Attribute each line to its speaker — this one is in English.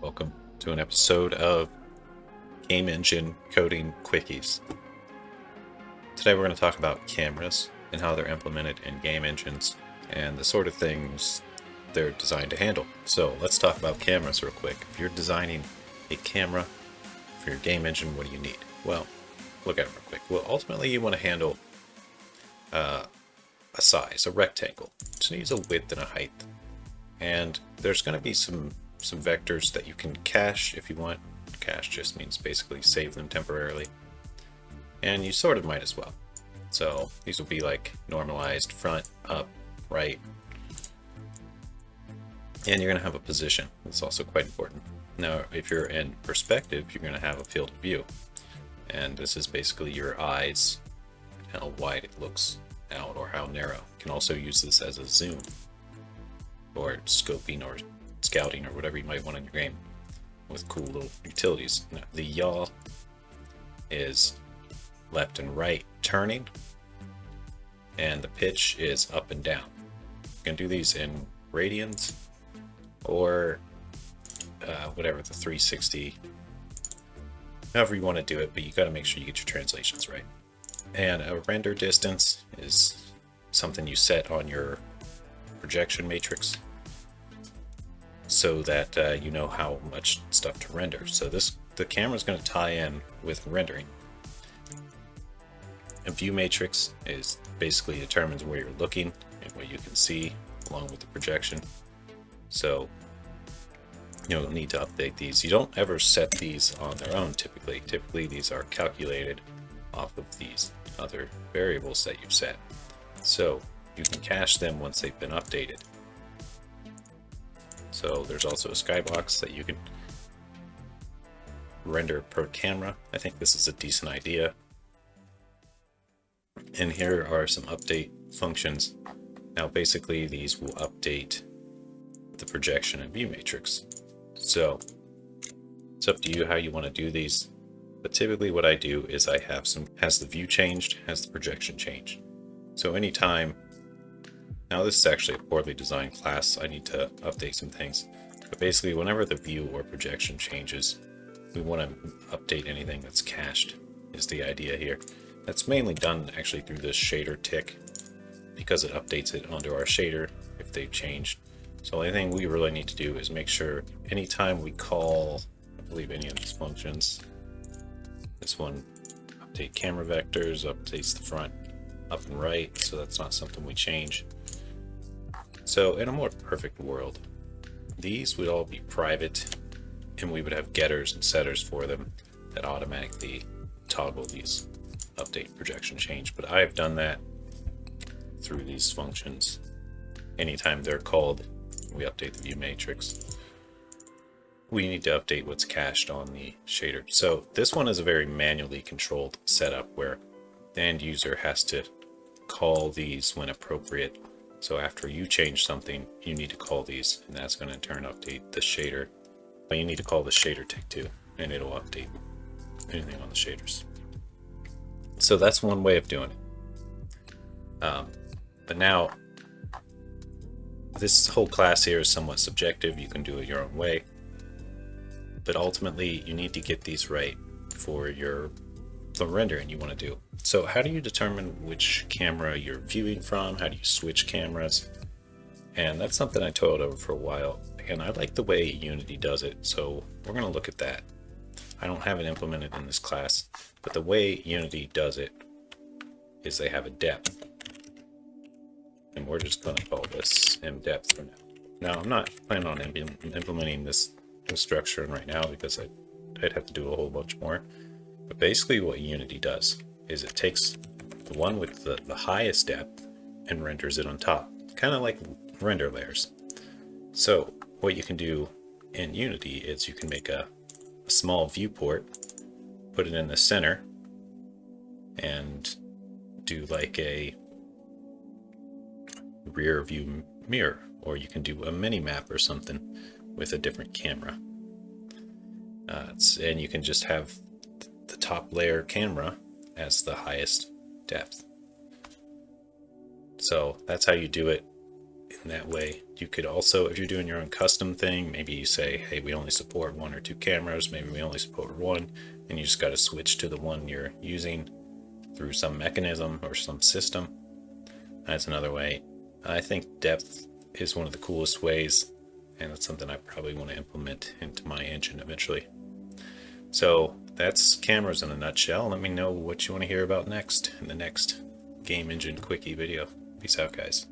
Speaker 1: Welcome to an episode of Game Engine Coding Quickies. Today we're going to talk about cameras and how they're implemented in game engines and the sort of things they're designed to handle. So let's talk about cameras real quick. If you're designing a camera for your game engine, what do you need? Well, look at it real quick. Well, ultimately you want to handle a size, a rectangle. It just needs a width and a height. And there's going to be some vectors that you can cache if you want. Cache just means basically save them temporarily. And you sort of might as well. So these will be like normalized front, up, right. And you're going to have a position. That's also quite important. Now, if you're in perspective, you're going to have a field of view. And this is basically your eyes, how wide it looks out or how narrow. You can also use this as a zoom or scoping or scouting or whatever you might want in your game with cool little utilities. Now, the yaw is left and right turning, and the pitch is up and down. You can do these in radians or whatever, the 360, however you want to do it, but you got to make sure you get your translations right. And a render distance is something you set on your projection matrix so that you know how much stuff to render. So the camera is going to tie in with rendering. A view matrix is basically determines where you're looking and what you can see along with the projection. So you'll need to update these. You don't ever set these on their own typically. Typically these are calculated off of these other variables that you've set. So you can cache them once they've been updated. So there's also a skybox that you can render per camera. I think this is a decent idea. And here are some update functions. Now basically these will update the projection and view matrix. So it's up to you how you want to do these. But typically what I do is I have has the view changed, has the projection changed. So anytime, now this is actually a poorly designed class, I need to update some things. But basically whenever the view or projection changes, we want to update anything that's cached is the idea here. That's mainly done actually through this shader tick because it updates it onto our shader if they've changed. So the only thing we really need to do is make sure anytime we call, I believe any of these functions, this one, update camera vectors, updates the front up and right, so that's not something we change. So in a more perfect world, these would all be private and we would have getters and setters for them that automatically toggle these update, projection, change. But I've done that through these functions. Anytime they're called, we update the view matrix. We need to update what's cached on the shader. So this one is a very manually controlled setup where the end user has to call these when appropriate. So after you change something, you need to call these, and that's going to in turn update the shader. But you need to call the shader tick too, and it'll update anything on the shaders. So that's one way of doing it. But now, this whole class here is somewhat subjective. You can do it your own way. But ultimately, you need to get these right for the rendering you want to do. So how do you determine which camera you're viewing from? How do you switch cameras? And that's something I toiled over for a while. And I like the way Unity does it, so we're going to look at that. I don't have it implemented in this class, but the way Unity does it is they have a depth. And we're just going to call this mDepth for now. Now, I'm not planning on implementing this structure right now because I'd have to do a whole bunch more. But basically what Unity does is it takes the one with the highest depth and renders it on top, kind of like render layers. So what you can do in Unity is you can make a small viewport, put it in the center, and do like a rear view mirror, or you can do a mini map or something with a different camera. And you can just have the top layer camera as the highest depth. So that's how you do it in And that way you could also, if you're doing your own custom thing, maybe you say, hey, we only support 1 or 2 cameras, maybe we only support 1, and you just got to switch to the one you're using through some mechanism or some system. That's another way. I think depth is one of the coolest ways, and it's something I probably want to implement into my engine eventually. So that's cameras in a nutshell. Let me know what you want to hear about next in the next game engine quickie video. Peace out, guys.